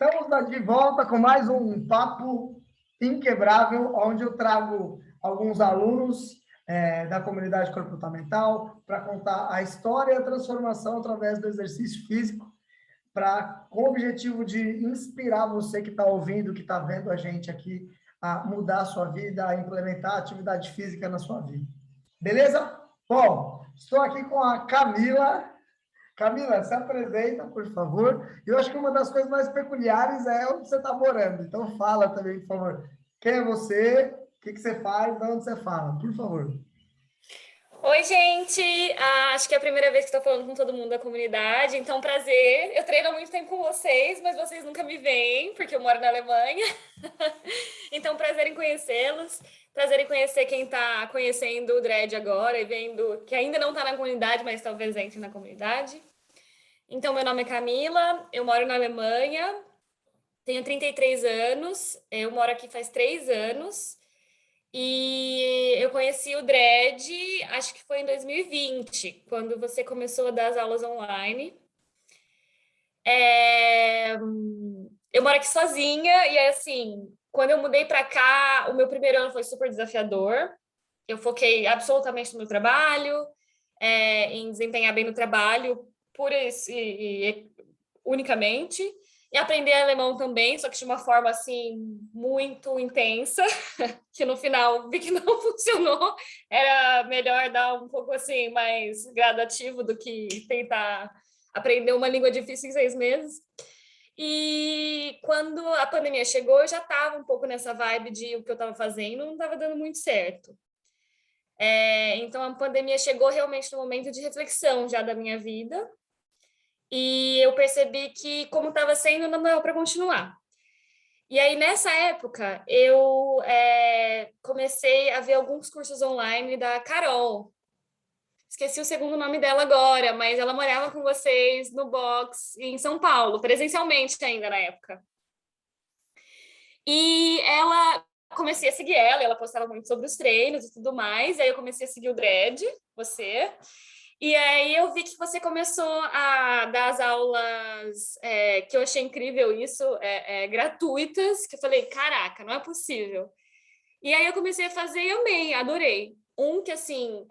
Estamos de volta com mais um papo inquebrável, onde eu trago alguns alunos da comunidade comportamental para contar a história e a transformação através do exercício físico, com o objetivo de inspirar você que está ouvindo, que está vendo a gente aqui, a mudar a sua vida, a implementar a atividade física na sua vida. Beleza? Bom, estou aqui com a Camila. Camila, se apresenta, por favor. Eu acho que uma das coisas mais peculiares é onde você está morando. Então, fala também, por favor. Quem é você? O que você faz? De onde você fala? Por favor. Oi, gente! Acho que é a primeira vez que estou falando com todo mundo da comunidade, então prazer. Eu treino há muito tempo com vocês, mas vocês nunca me veem, porque eu moro na Alemanha. Então, prazer em conhecê-los. Prazer em conhecer quem está conhecendo o Dread agora e vendo que ainda não está na comunidade, mas talvez entre na comunidade. Então, meu nome é Camila, eu moro na Alemanha, tenho 33 anos, eu moro aqui faz 3 anos. E eu conheci o Dread, acho que foi em 2020, quando você começou a dar as aulas online. Eu moro aqui sozinha e, assim, quando eu mudei para cá, o meu primeiro ano foi super desafiador. Eu foquei absolutamente no meu trabalho, em desempenhar bem no trabalho, pura e unicamente. E aprender alemão também, só que de uma forma, assim, muito intensa, que no final vi que não funcionou. Era melhor dar um pouco, assim, mais gradativo do que tentar aprender uma língua difícil em 6 meses. E quando a pandemia chegou, eu já estava um pouco nessa vibe de o que eu estava fazendo não estava dando muito certo. Então, a pandemia chegou realmente no momento de reflexão já da minha vida, e eu percebi que, como estava sendo, não dava para continuar. E aí, nessa época, eu comecei a ver alguns cursos online da Carol. Esqueci o segundo nome dela agora, mas ela morava com vocês no box em São Paulo, presencialmente ainda na época. E comecei a seguir ela postava muito sobre os treinos e tudo mais, aí eu comecei a seguir o Dread, você... E aí eu vi que você começou a dar as aulas, que eu achei incrível isso, gratuitas, que eu falei, caraca, não é possível. E aí eu comecei a fazer e amei, adorei. Que, assim,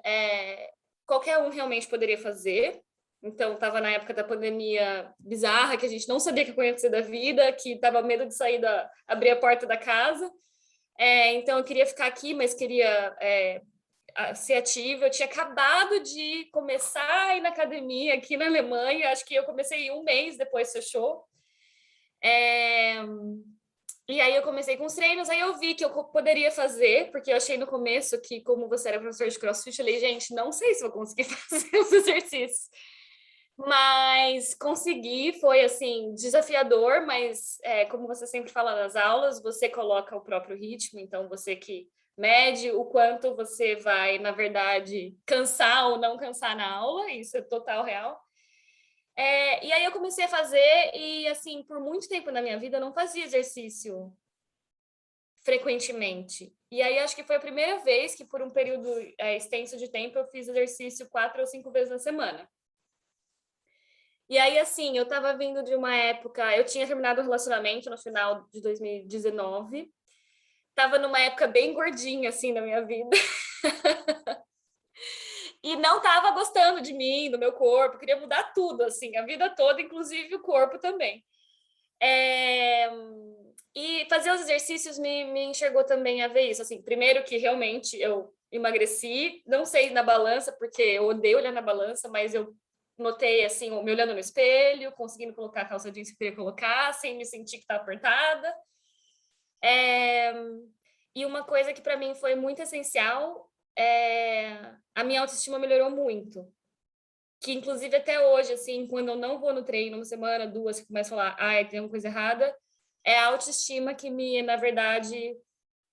qualquer um realmente poderia fazer. Então, estava na época da pandemia bizarra, que a gente não sabia o que ia acontecer da vida, que estava medo de sair, abrir a porta da casa. Então, eu queria ficar aqui, mas queria... ser ativa. Eu tinha acabado de começar a ir na academia aqui na Alemanha, acho que eu comecei 1 mês depois fechou. E aí eu comecei com os treinos, aí eu vi que eu poderia fazer, porque eu achei no começo que, como você era professor de CrossFit, eu falei, gente, não sei se vou conseguir fazer os exercícios. Mas consegui, foi assim, desafiador, mas como você sempre fala nas aulas, você coloca o próprio ritmo, então você que mede o quanto você vai, na verdade, cansar ou não cansar na aula, isso é total real. E aí eu comecei a fazer e, assim, por muito tempo na minha vida eu não fazia exercício frequentemente. E aí acho que foi a primeira vez que, por um período extenso de tempo, eu fiz exercício 4 ou 5 vezes na semana. E aí, assim, eu tava vindo de uma época... Eu tinha terminado o relacionamento no final de 2019. Tava numa época bem gordinha, assim, na minha vida. E não tava gostando de mim, do meu corpo. Queria mudar tudo, assim, a vida toda, inclusive o corpo também. E fazer os exercícios me enxergou também a ver isso. Assim, primeiro que realmente eu emagreci. Não sei na balança, porque eu odeio olhar na balança, mas eu notei, assim, me olhando no espelho, conseguindo colocar a calça jeans que eu queria colocar, sem me sentir que estava apertada. E uma coisa que para mim foi muito essencial, a minha autoestima melhorou muito. Que, inclusive, até hoje, assim, quando eu não vou no treino, uma semana, 2, que começo a falar, ai, tem uma coisa errada, é a autoestima que me, na verdade,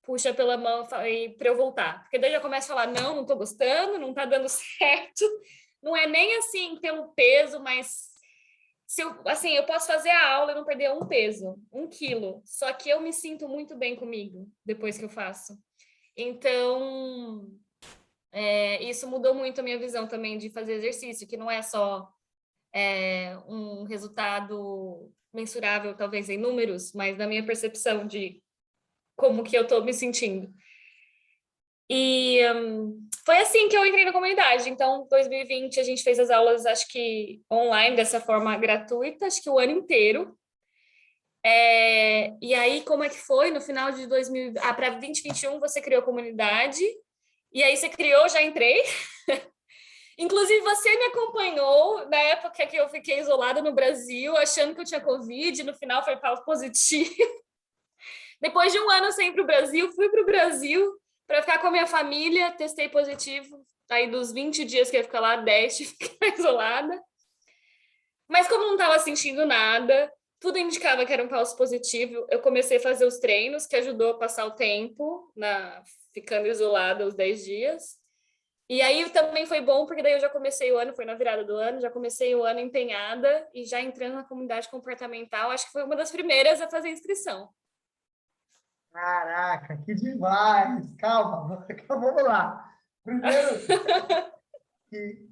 puxa pela mão para eu voltar. Porque daí eu começo a falar, não tô gostando, não tá dando certo. Não é nem assim pelo peso, mas se eu, assim, eu posso fazer a aula e não perder 1 peso, 1 quilo. Só que eu me sinto muito bem comigo depois que eu faço. Então, isso mudou muito a minha visão também de fazer exercício, que não é só um resultado mensurável, talvez em números, mas na minha percepção de como que eu estou me sentindo. E foi assim que eu entrei na comunidade. Então, 2020, a gente fez as aulas, acho que online, dessa forma gratuita, acho que o ano inteiro. E aí, como é que foi? No final de 2000, para 2021, você criou a comunidade. E aí, você criou, já entrei. Inclusive, você me acompanhou na época que eu fiquei isolada no Brasil, achando que eu tinha Covid. No final, foi falso positivo. Depois de um ano sem ir para o Brasil, fui para o Brasil para ficar com a minha família, testei positivo. Aí, dos 20 dias que eu ia ficar lá, 10 tive que ficar isolada. Mas como não estava sentindo nada, tudo indicava que era um falso positivo, eu comecei a fazer os treinos, que ajudou a passar o tempo, ficando isolada os 10 dias. E aí também foi bom, porque daí eu já comecei o ano, foi na virada do ano, já comecei o ano empenhada e já entrando na comunidade comportamental, acho que foi uma das primeiras a fazer inscrição. Caraca, que demais! Calma, vamos lá. Primeiro, que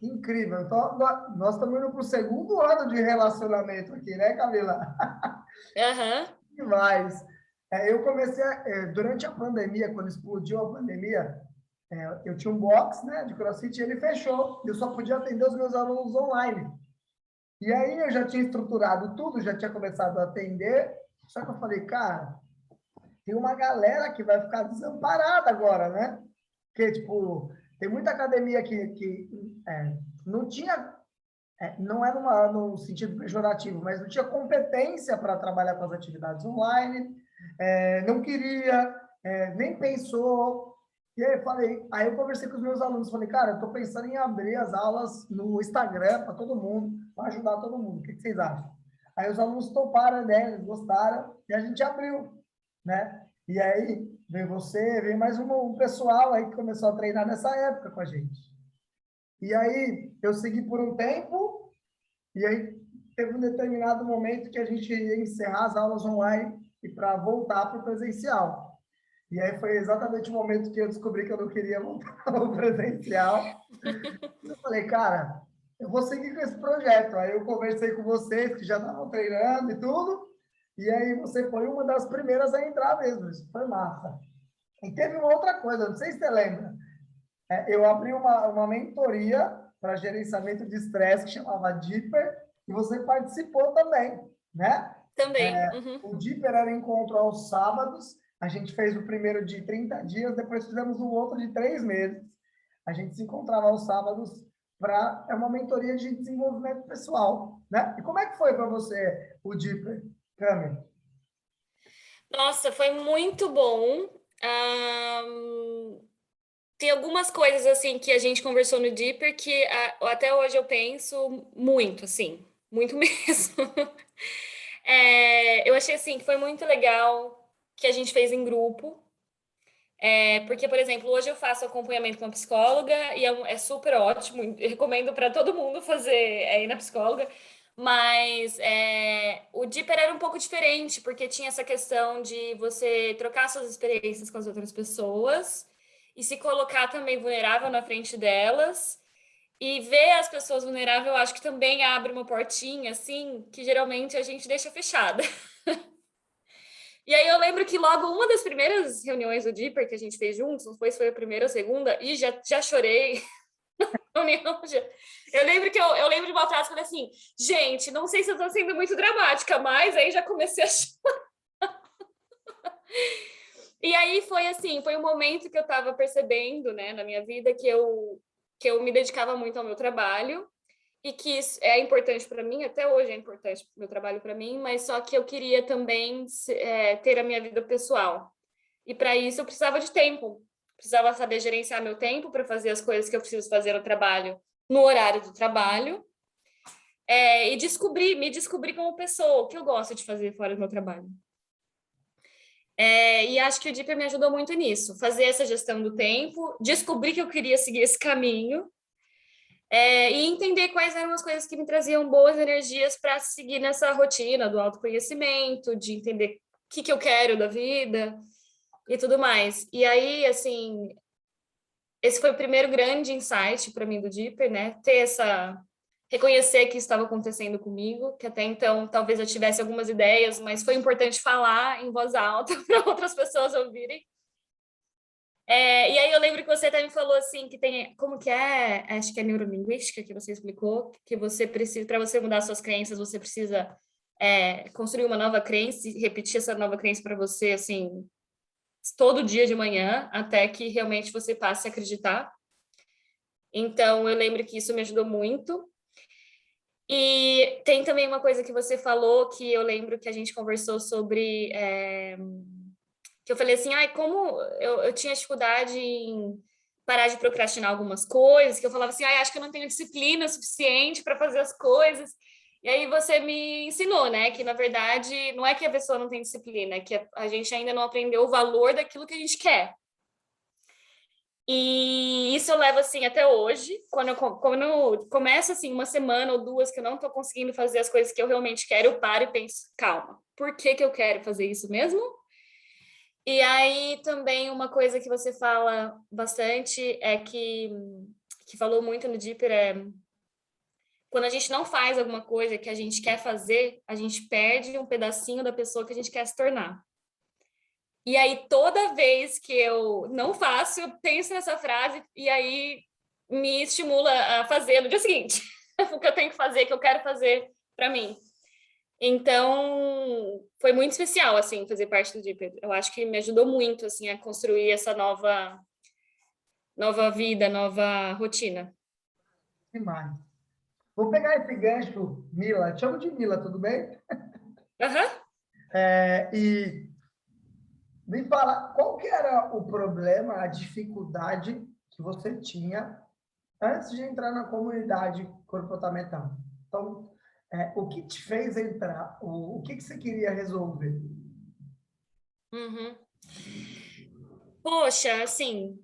incrível. Então, nós estamos indo para o segundo ano de relacionamento aqui, né, Camila? Aham. Demais. Eu comecei, durante a pandemia, quando explodiu a pandemia, eu tinha um box, né, de CrossFit e ele fechou. Eu só podia atender os meus alunos online. E aí eu já tinha estruturado tudo, já tinha começado a atender, só que eu falei, cara, tem uma galera que vai ficar desamparada agora, né? Porque, tipo, tem muita academia que não tinha, não era no sentido pejorativo, mas não tinha competência para trabalhar com as atividades online, não queria, nem pensou. E aí eu conversei com os meus alunos, falei, cara, eu estou pensando em abrir as aulas no Instagram para todo mundo, para ajudar todo mundo. O que vocês acham? Aí os alunos toparam, né? Eles gostaram, e a gente abriu, né? E aí veio você, veio mais um pessoal aí que começou a treinar nessa época com a gente. E aí eu segui por um tempo, e aí teve um determinado momento que a gente ia encerrar as aulas online e para voltar para o presencial. E aí foi exatamente o momento que eu descobri que eu não queria voltar ao presencial. Eu falei, cara, eu vou seguir com esse projeto. Aí eu conversei com vocês que já estavam treinando e tudo, e aí você foi uma das primeiras a entrar mesmo. Isso foi massa. E teve uma outra coisa, não sei se você lembra. Eu abri uma mentoria para gerenciamento de estresse que chamava Deeper, e você participou também, né? Também. Uhum. O Deeper era encontro aos sábados. A gente fez o primeiro de 30 dias, depois fizemos o outro de 3 meses. A gente se encontrava aos sábados para uma mentoria de desenvolvimento pessoal, né? E como é que foi para você o Deeper, Cami? Nossa, foi muito bom. Tem algumas coisas assim que a gente conversou no Deeper que até hoje eu penso muito, assim, muito mesmo. Eu achei assim que foi muito legal que a gente fez em grupo. Porque, por exemplo, hoje eu faço acompanhamento com uma psicóloga e é super ótimo, eu recomendo para todo mundo fazer ir na psicóloga, mas o Deeper era um pouco diferente, porque tinha essa questão de você trocar suas experiências com as outras pessoas e se colocar também vulnerável na frente delas. E ver as pessoas vulneráveis, eu acho que também abre uma portinha, assim, que geralmente a gente deixa fechada. E aí eu lembro que logo uma das primeiras reuniões do Deeper que a gente fez juntos, não sei se foi a primeira ou a segunda, e já chorei. Eu lembro que eu lembro de uma frase que eu falei assim, gente, não sei se eu tô sendo muito dramática, mas aí já comecei a chorar. E aí foi assim, foi um momento que eu estava percebendo, né, na minha vida que eu me dedicava muito ao meu trabalho e que isso é importante para mim, até hoje é importante o meu trabalho para mim, mas só que eu queria também ter a minha vida pessoal. E para isso eu precisava de tempo, precisava saber gerenciar meu tempo para fazer as coisas que eu preciso fazer no trabalho, no horário do trabalho, e me descobrir como pessoa, o que eu gosto de fazer fora do meu trabalho. E acho que o Deeper me ajudou muito nisso, fazer essa gestão do tempo, descobrir que eu queria seguir esse caminho, e entender quais eram as coisas que me traziam boas energias para seguir nessa rotina do autoconhecimento, de entender o que eu quero da vida e tudo mais. E aí, assim, esse foi o primeiro grande insight para mim do Deeper, né? Ter reconhecer que isso estava acontecendo comigo, que até então talvez eu tivesse algumas ideias, mas foi importante falar em voz alta para outras pessoas ouvirem. E aí eu lembro que você até me falou assim que tem, como que é? Acho que é neurolinguística que você explicou, que você precisa, para você mudar suas crenças, você precisa construir uma nova crença e repetir essa nova crença para você, assim, todo dia de manhã, até que realmente você passe a acreditar. Então, eu lembro que isso me ajudou muito. E tem também uma coisa que você falou que eu lembro que a gente conversou sobre que eu falei assim, ai, como eu tinha dificuldade em parar de procrastinar algumas coisas, que eu falava assim, ai, acho que eu não tenho disciplina suficiente para fazer as coisas. E aí você me ensinou, né, que na verdade não é que a pessoa não tem disciplina, é que a gente ainda não aprendeu o valor daquilo que a gente quer. E isso eu levo assim até hoje, quando eu começo assim uma semana ou duas que eu não estou conseguindo fazer as coisas que eu realmente quero, eu paro e penso, calma, por que que eu quero fazer isso mesmo? E aí também uma coisa que você fala bastante é que falou muito no Deeper quando a gente não faz alguma coisa que a gente quer fazer, a gente perde um pedacinho da pessoa que a gente quer se tornar. E aí toda vez que eu não faço, eu penso nessa frase e aí me estimula a fazer no dia seguinte o que eu tenho que fazer, que eu quero fazer para mim. Então, foi muito especial, assim, fazer parte do Deeper. Eu acho que me ajudou muito, assim, a construir essa nova vida, nova rotina. Demais. Vou pegar esse gancho, Mila. Te chamo de Mila, tudo bem? Aham. E me fala, qual que era o problema, a dificuldade que você tinha antes de entrar na comunidade comportamental? Então, o que te fez entrar? O que você queria resolver? Uhum. Poxa, assim,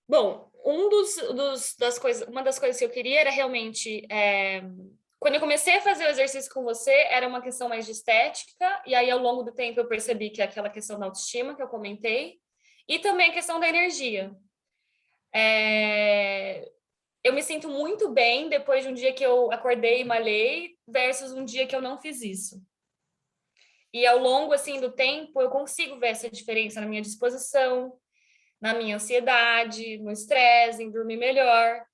bom, uma das coisas que eu queria era realmente quando eu comecei a fazer o exercício com você, era uma questão mais de estética, e aí ao longo do tempo eu percebi que é aquela questão da autoestima que eu comentei, e também a questão da energia. Eu me sinto muito bem depois de um dia que eu acordei e malhei, versus um dia que eu não fiz isso. E ao longo assim do tempo eu consigo ver essa diferença na minha disposição, na minha ansiedade, no estresse, em dormir melhor.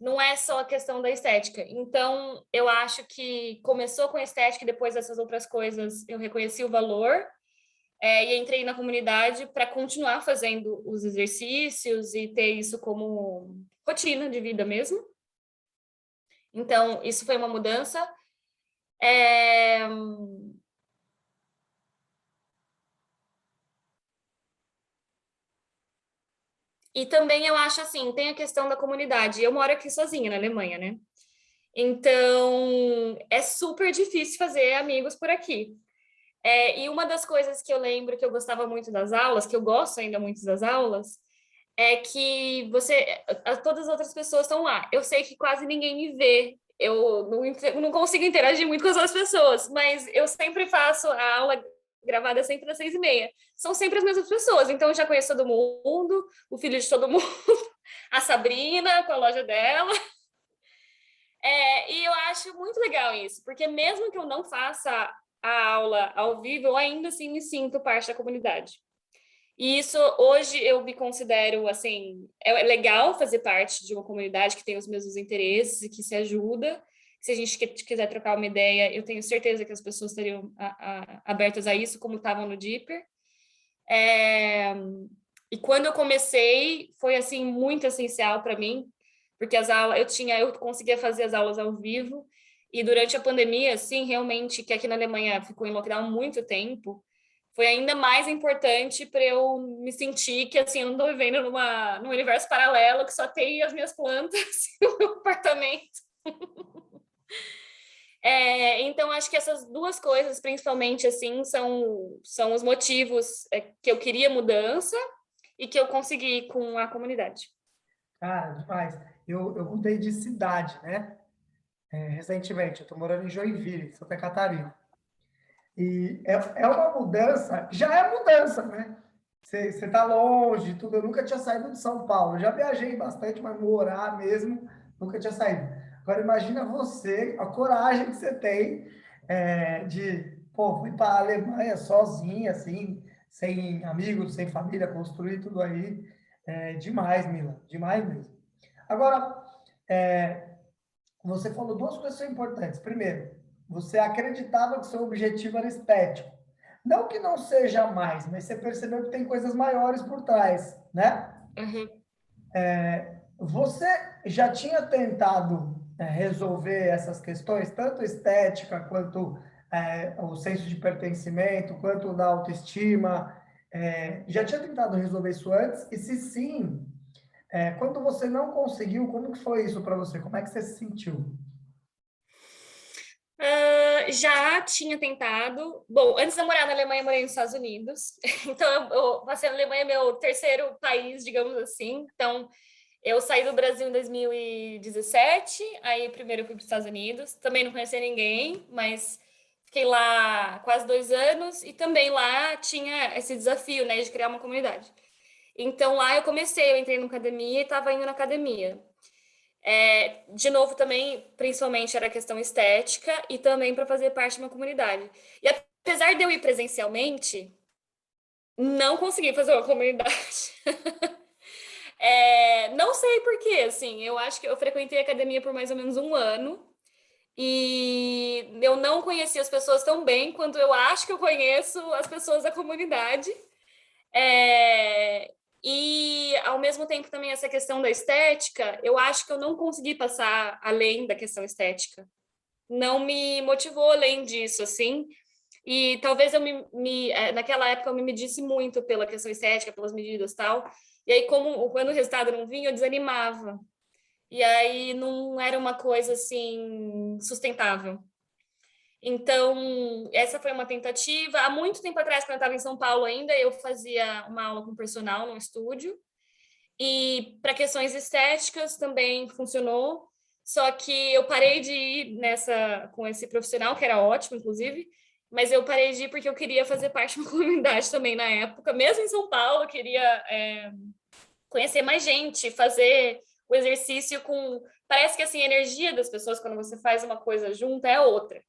Não é só a questão da estética. Então, eu acho que começou com a estética e depois dessas outras coisas eu reconheci o valor e entrei na comunidade para continuar fazendo os exercícios e ter isso como rotina de vida mesmo. Então, isso foi uma mudança. É... E também eu acho assim, tem a questão da comunidade. Eu moro aqui sozinha na Alemanha, né? Então, é super difícil fazer amigos por aqui. E uma das coisas que eu lembro que eu gostava muito das aulas, que eu gosto ainda muito das aulas, é que todas as outras pessoas estão lá. Eu sei que quase ninguém me vê. Eu não consigo interagir muito com as outras pessoas, mas eu sempre faço a aula gravada sempre às 6h30. São sempre as mesmas pessoas, então eu já conheço todo mundo, o filho de todo mundo, a Sabrina com a loja dela. E eu acho muito legal isso, porque mesmo que eu não faça a aula ao vivo, eu ainda assim me sinto parte da comunidade. E isso, hoje, eu me considero, assim, é legal fazer parte de uma comunidade que tem os mesmos interesses e que se ajuda. Se a gente quiser trocar uma ideia, eu tenho certeza que as pessoas estariam abertas a isso, como estavam no Deeper. E quando eu comecei, foi, assim, muito essencial para mim, porque as aulas, eu conseguia fazer as aulas ao vivo, e durante a pandemia, assim, realmente, que aqui na Alemanha ficou em lockdown muito tempo, foi ainda mais importante para eu me sentir que, assim, eu não estou vivendo num universo paralelo que só tem as minhas plantas no meu apartamento. Então, acho que essas duas coisas, principalmente, assim, são os motivos que eu queria mudança e que eu consegui com a comunidade. Cara, demais. Eu mudei de cidade, né? Recentemente, eu estou morando em Joinville, Santa Catarina. E é uma mudança, já é mudança, né? Você está longe, tudo. Eu nunca tinha saído de São Paulo. Já viajei bastante, mas morar mesmo nunca tinha saído. Agora, imagina você, a coragem que você tem de, pô, ir para a Alemanha sozinha, assim, sem amigos, sem família, construir tudo aí. É demais, Mila, demais mesmo. Agora, é, você falou duas coisas que são importantes. Primeiro, você acreditava que seu objetivo era estético. Não que não seja mais, mas você percebeu que tem coisas maiores por trás, né? Uhum. Você já tinha tentado resolver essas questões, tanto estética quanto o senso de pertencimento, quanto da autoestima? Já tinha tentado resolver isso antes? E se sim, quando você não conseguiu, como que foi isso para você? Como é que você se sentiu? Já tinha tentado. Bom, antes de eu morar na Alemanha, eu morei nos Estados Unidos. Então, eu passei na Alemanha, meu terceiro país, digamos assim. Então, eu saí do Brasil em 2017. Aí, primeiro, eu fui para os Estados Unidos. Também não conheci ninguém, mas fiquei lá quase 2 anos. E também lá tinha esse desafio, né, de criar uma comunidade. Então, lá eu comecei, eu entrei na academia e estava indo na academia. De novo, também, principalmente, era questão estética e também para fazer parte de uma comunidade. E apesar de eu ir presencialmente, não consegui fazer uma comunidade. Não sei por quê, assim, eu acho que eu frequentei a academia por mais ou menos 1 ano e eu não conhecia as pessoas tão bem quanto eu acho que eu conheço as pessoas da comunidade. É, e, ao mesmo tempo, também essa questão da estética, eu acho que eu não consegui passar além da questão estética. Não me motivou além disso, assim. E talvez naquela época eu me medisse muito pela questão estética, pelas medidas e tal. E aí, quando o resultado não vinha, eu desanimava. E aí não era uma coisa assim sustentável. Então, essa foi uma tentativa. Há muito tempo atrás, quando eu estava em São Paulo ainda, eu fazia uma aula com personal no estúdio. E para questões estéticas também funcionou. Só que eu parei de ir com esse profissional, que era ótimo, inclusive, mas eu parei de ir porque eu queria fazer parte de uma comunidade também na época. Mesmo em São Paulo, eu queria conhecer mais gente, fazer o exercício com. Parece que assim, a energia das pessoas quando você faz uma coisa junta é outra.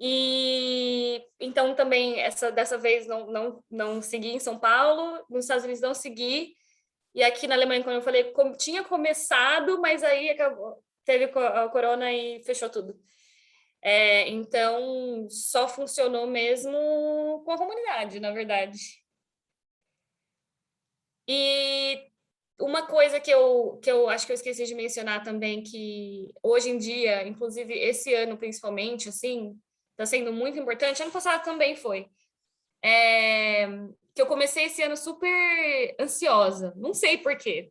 E então também dessa vez não segui em São Paulo, nos Estados Unidos não segui, e aqui na Alemanha, quando eu falei, tinha começado, mas aí teve a corona e fechou tudo. Então só funcionou mesmo com a comunidade, na verdade. E uma coisa que eu acho que eu esqueci de mencionar também, que hoje em dia, inclusive esse ano principalmente, assim, está sendo muito importante. Ano passado também foi. Que eu comecei esse ano super ansiosa. Não sei por quê.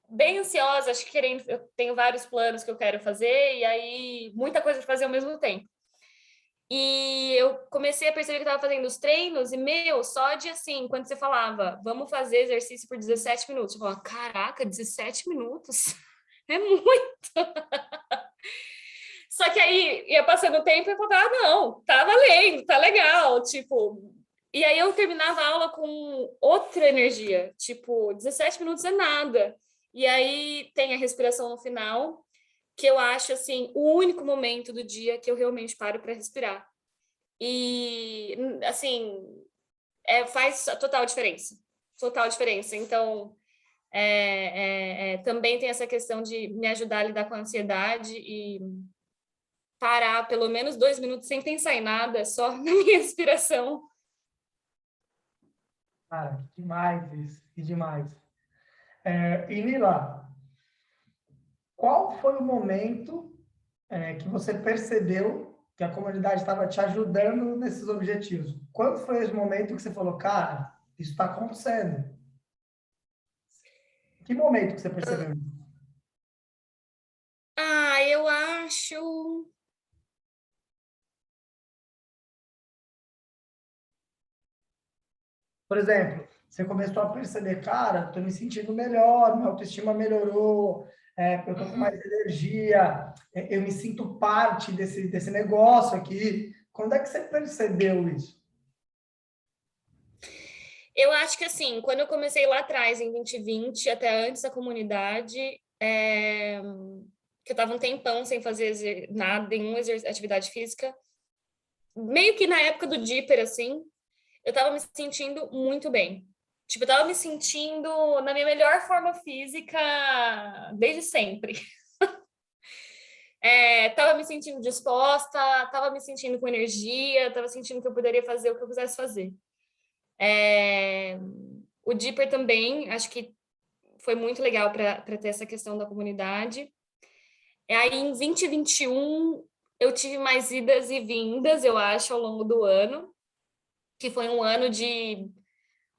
Bem ansiosa, acho que eu tenho vários planos que eu quero fazer, e aí muita coisa para fazer ao mesmo tempo. E eu comecei a perceber que estava fazendo os treinos, e só de assim, quando você falava, vamos fazer exercício por 17 minutos, eu falava, caraca, 17 minutos? É muito! Só que aí ia passando o tempo e eu falava, não, tá valendo, tá legal, tipo. E aí eu terminava a aula com outra energia, tipo, 17 minutos é nada. E aí tem a respiração no final, que eu acho assim, o único momento do dia que eu realmente paro para respirar. E assim, faz a total diferença. Total diferença. Então, também tem essa questão de me ajudar a lidar com a ansiedade e parar pelo menos 2 minutos sem pensar em nada, só na minha respiração. Cara, que demais isso, que demais. E Nila, qual foi o momento que você percebeu que a comunidade estava te ajudando nesses objetivos? Quando foi esse momento que você falou, cara, isso está acontecendo? Que momento que você percebeu isso? Eu acho. Por exemplo, você começou a perceber, cara, estou me sentindo melhor, minha autoestima melhorou, eu estou com mais Uhum. energia, eu me sinto parte desse negócio aqui. Quando é que você percebeu isso? Eu acho que assim, quando eu comecei lá atrás, em 2020, até antes da comunidade, que eu tava um tempão sem fazer nada, nenhuma atividade física. Meio que na época do Dipper, assim, eu tava me sentindo muito bem. Tipo, eu tava me sentindo na minha melhor forma física desde sempre. Tava me sentindo disposta, tava me sentindo com energia, tava sentindo que eu poderia fazer o que eu quisesse fazer. O Dipper também, acho que foi muito legal para ter essa questão da comunidade. Aí, em 2021, eu tive mais idas e vindas, eu acho, ao longo do ano, que foi um ano de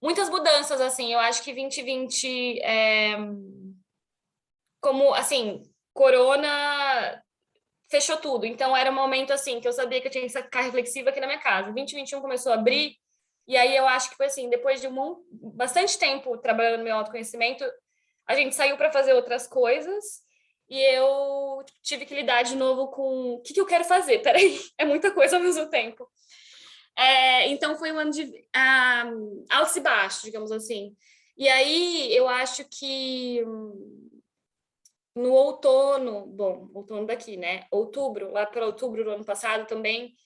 muitas mudanças, assim. Eu acho que 2020, como, assim, corona fechou tudo. Então, era um momento, assim, que eu sabia que eu tinha que ficar reflexiva aqui na minha casa. 2021 começou a abrir, e aí eu acho que foi assim, depois de bastante tempo trabalhando no meu autoconhecimento, a gente saiu para fazer outras coisas, e eu tive que lidar de novo com o que eu quero fazer. Peraí, é muita coisa ao mesmo tempo. Então, foi um ano de altos e baixos, digamos assim. E aí, eu acho que no outono, bom, outono daqui, né? Outubro, lá para outubro do ano passado também,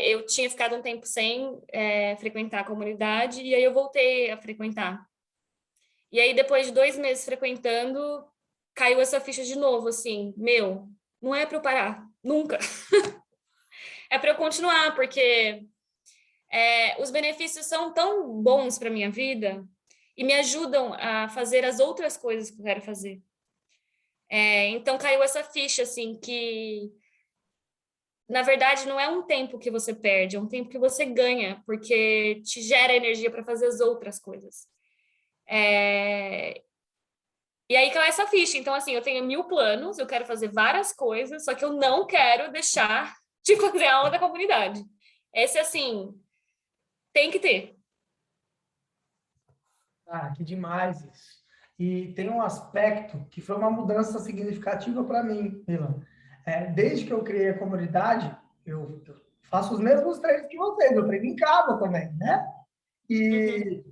eu tinha ficado um tempo sem frequentar a comunidade, e aí eu voltei a frequentar. E aí, depois de 2 meses frequentando, caiu essa ficha de novo, assim, não é para eu parar, nunca. É para eu continuar, porque os benefícios são tão bons para minha vida e me ajudam a fazer as outras coisas que eu quero fazer. Então, caiu essa ficha, assim, que, na verdade, não é um tempo que você perde, é um tempo que você ganha, porque te gera energia para fazer as outras coisas. E aí caiu essa ficha. Então, assim, eu tenho 1000 planos, eu quero fazer várias coisas, só que eu não quero deixar de fazer a aula da comunidade. Esse, assim, tem que ter. Ah, que demais isso. E tem um aspecto que foi uma mudança significativa para mim, Milan. Desde que eu criei a comunidade, eu faço os mesmos treinos que vocês, eu treino em casa também, né? E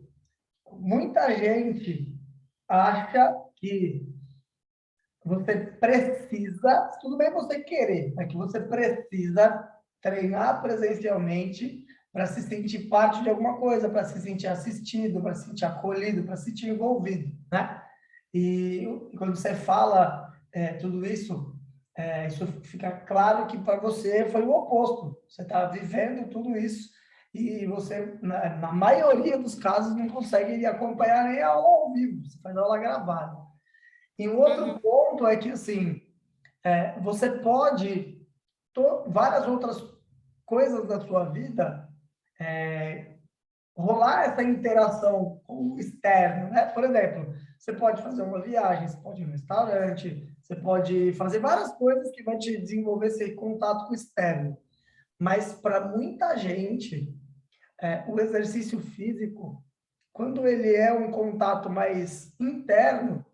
muita gente acha que você precisa, tudo bem você querer, é que você precisa treinar presencialmente para se sentir parte de alguma coisa, para se sentir assistido, para se sentir acolhido, para se sentir envolvido, né? E quando você fala tudo isso, isso fica claro que para você foi o oposto. Você está vivendo tudo isso e você, na maioria dos casos, não consegue acompanhar nem a aula ao vivo. Você faz aula gravada. E um outro ponto é que, assim, você pode, várias outras coisas da sua vida, rolar essa interação com o externo, né? Por exemplo, você pode fazer uma viagem, você pode ir no restaurante, você pode fazer várias coisas que vai te desenvolver esse contato com o externo. Mas, para muita gente, o exercício físico, quando ele é um contato mais interno,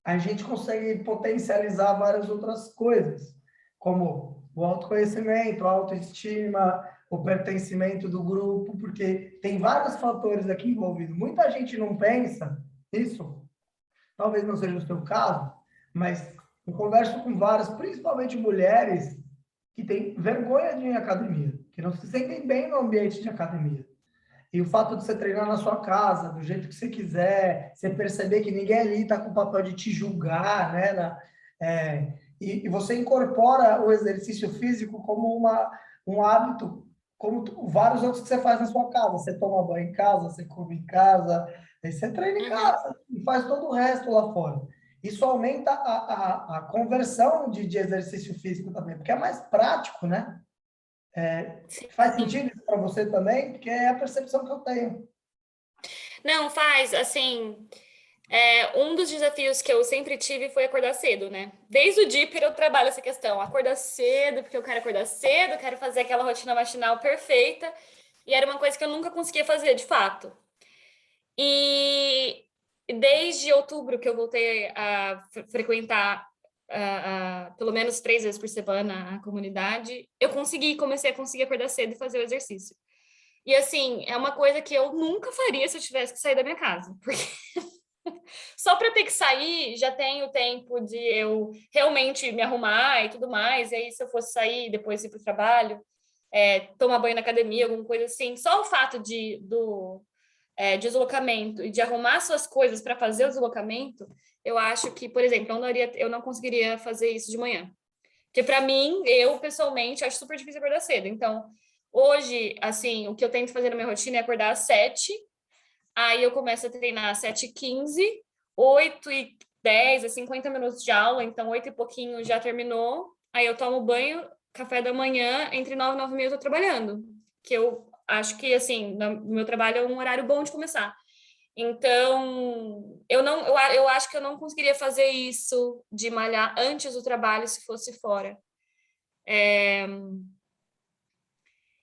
a gente consegue potencializar várias outras coisas, como o autoconhecimento, a autoestima, o pertencimento do grupo, porque tem vários fatores aqui envolvidos. Muita gente não pensa nisso, talvez não seja o seu caso, mas eu converso com várias, principalmente mulheres, que têm vergonha de ir em academia, que não se sentem bem no ambiente de academia. E o fato de você treinar na sua casa, do jeito que você quiser, você perceber que ninguém ali está com o papel de te julgar, né? E você incorpora o exercício físico como um hábito, como vários outros que você faz na sua casa. Você toma banho em casa, você come em casa, aí você treina em casa e faz todo o resto lá fora. Isso aumenta a conversão de exercício físico também, porque é mais prático, né? Faz sentido isso para você também? Porque é a percepção que eu tenho. Não, faz, assim, um dos desafios que eu sempre tive foi acordar cedo, né? Desde o Dipper eu trabalho essa questão, acordar cedo, porque eu quero acordar cedo, quero fazer aquela rotina matinal perfeita, e era uma coisa que eu nunca conseguia fazer, de fato. E desde outubro que eu voltei a frequentar pelo menos 3 vezes por semana a comunidade, eu comecei a conseguir acordar cedo e fazer o exercício. E assim, é uma coisa que eu nunca faria se eu tivesse que sair da minha casa, porque Só para ter que sair, já tenho tempo de eu realmente me arrumar e tudo mais. E aí, se eu fosse sair, depois ir para o trabalho, tomar banho na academia, alguma coisa assim, só o fato do deslocamento e de arrumar suas coisas para fazer o deslocamento, eu acho que, por exemplo, eu não conseguiria fazer isso de manhã. Porque, para mim, eu, pessoalmente, acho super difícil acordar cedo. Então, hoje, assim, o que eu tento fazer na minha rotina é acordar às 7, aí eu começo a treinar às 7h15, 8h10, 50 minutos de aula, então 8 e pouquinho já terminou. Aí eu tomo banho, café da manhã, entre 9 e 9h30 eu tô trabalhando. Que eu acho que, assim, no meu trabalho é um horário bom de começar. Então, eu acho que eu não conseguiria fazer isso de malhar antes do trabalho se fosse fora.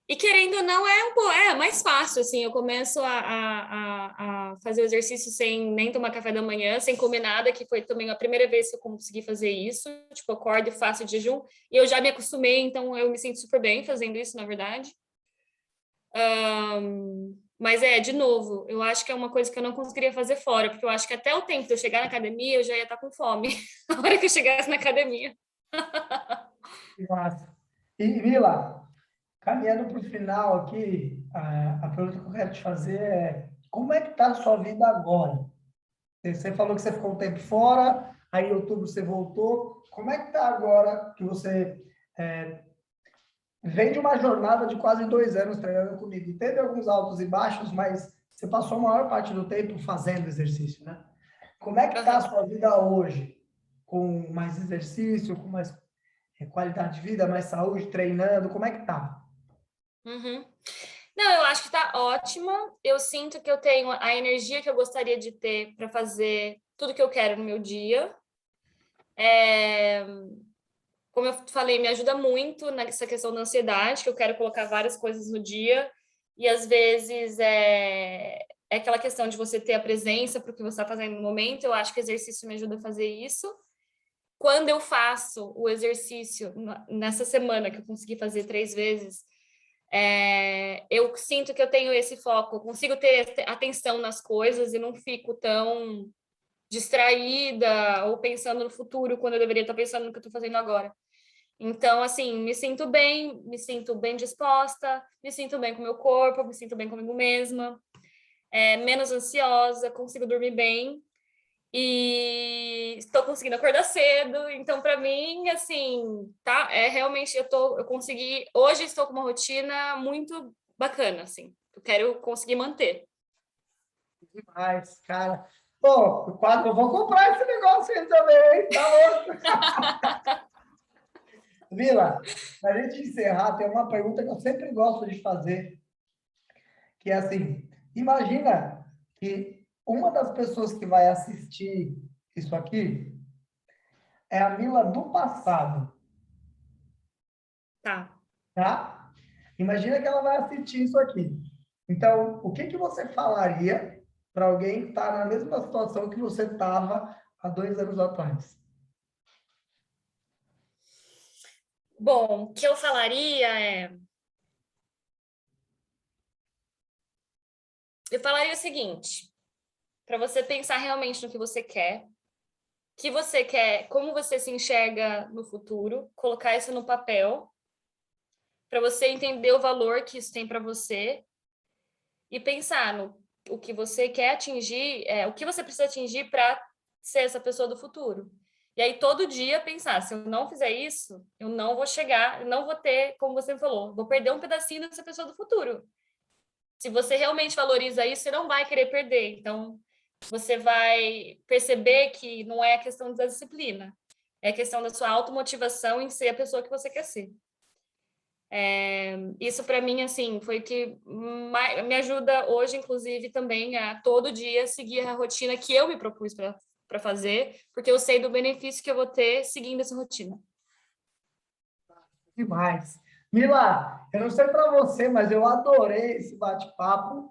E querendo ou não, é mais fácil, assim, eu começo a fazer o exercício sem nem tomar café da manhã, sem comer nada, que foi também a primeira vez que eu consegui fazer isso, tipo, eu acordo e faço de jejum, e eu já me acostumei, então eu me sinto super bem fazendo isso, na verdade. Mas de novo, eu acho que é uma coisa que eu não conseguiria fazer fora, porque eu acho que até o tempo de eu chegar na academia, eu já ia estar com fome, na hora que eu chegasse na academia. Massa. E, Mila, caminhando para o final aqui, a pergunta que eu quero te fazer é: como é que está a sua vida agora? Você falou que você ficou um tempo fora, aí em outubro você voltou. Como é que está agora que você vem de uma jornada de quase 2 anos treinando comigo? Teve alguns altos e baixos, mas você passou a maior parte do tempo fazendo exercício, né? Como é que está a Uhum. sua vida hoje? Com mais exercício, com mais qualidade de vida, mais saúde, treinando? Como é que tá? Uhum. Não, eu acho que tá ótima. Eu sinto que eu tenho a energia que eu gostaria de ter para fazer tudo que eu quero no meu dia. Como eu falei, me ajuda muito nessa questão da ansiedade, que eu quero colocar várias coisas no dia, e às vezes é aquela questão de você ter a presença para o que você está fazendo no momento. Eu acho que o exercício me ajuda a fazer isso. Quando eu faço o exercício, nessa semana que eu consegui fazer 3 vezes, eu sinto que eu tenho esse foco, eu consigo ter atenção nas coisas e não fico tão distraída ou pensando no futuro quando eu deveria estar pensando no que eu estou fazendo agora. Então, assim, me sinto bem disposta, me sinto bem com o meu corpo, me sinto bem comigo mesma, menos ansiosa, consigo dormir bem e estou conseguindo acordar cedo. Então, para mim, assim, tá? Realmente eu consegui. Hoje estou com uma rotina muito bacana, assim. Eu quero conseguir manter. Demais, cara. Pô, eu vou comprar esse negócio aí também, hein? Tá louco? Vila, para a gente encerrar, tem uma pergunta que eu sempre gosto de fazer, que é assim: imagina que uma das pessoas que vai assistir isso aqui é a Mila do passado, Tá. tá? Imagina que ela vai assistir isso aqui. Então, o que que você falaria para alguém que está na mesma situação que você estava há 2 anos atrás? Bom, o que eu falaria eu falaria o seguinte, para você pensar realmente no que você quer, como você se enxerga no futuro, colocar isso no papel, para você entender o valor que isso tem para você e pensar no o que você quer atingir, o que você precisa atingir para ser essa pessoa do futuro. E aí, todo dia, pensar: se eu não fizer isso, eu não vou chegar, não vou ter, como você falou, vou perder um pedacinho dessa pessoa do futuro. Se você realmente valoriza isso, você não vai querer perder. Então, você vai perceber que não é a questão da disciplina, é a questão da sua automotivação em ser a pessoa que você quer ser. Isso para mim, assim, foi o que me ajuda hoje, inclusive, também a todo dia seguir a rotina que eu me propus para fazer, porque eu sei do benefício que eu vou ter seguindo essa rotina. Demais. Mila, eu não sei para você, mas eu adorei esse bate-papo.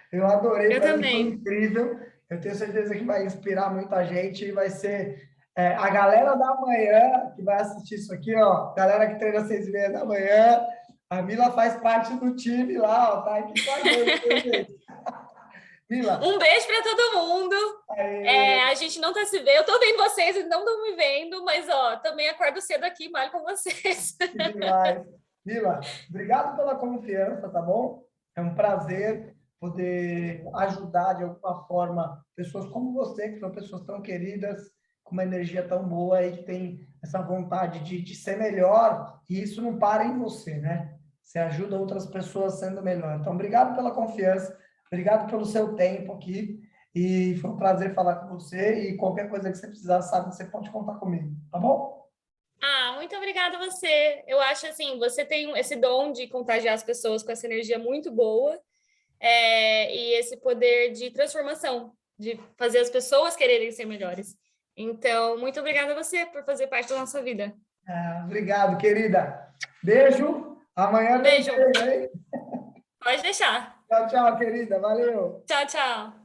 Eu adorei, Eu para mim foi também. incrível. Eu tenho certeza que vai inspirar muita gente e vai ser a galera da manhã que vai assistir isso aqui, ó. Galera que treina às 6h30 da manhã. A Mila faz parte do time lá, ó, tá aqui com a gente, viu, gente? Vila. Um beijo para todo mundo. A gente não tá se vendo. Eu tô vendo vocês, eles não estão me vendo, mas ó, também acordo cedo aqui, malho com vocês. Demais. Vila, obrigado pela confiança, tá bom? É um prazer poder ajudar de alguma forma pessoas como você, que são pessoas tão queridas, com uma energia tão boa e que tem essa vontade de ser melhor, e isso não para em você, né? Você ajuda outras pessoas sendo melhor. Então, obrigado pela confiança, obrigado pelo seu tempo aqui, e foi um prazer falar com você, e qualquer coisa que você precisar, sabe que você pode contar comigo, tá bom? Muito obrigada a você. Eu acho assim, você tem esse dom de contagiar as pessoas com essa energia muito boa, e esse poder de transformação, de fazer as pessoas quererem ser melhores. Então, muito obrigada a você por fazer parte da nossa vida. Obrigado, querida. Beijo. Amanhã Um beijo. tem, hein? Pode deixar. Tchau, tchau, querida. Valeu. Tchau, tchau.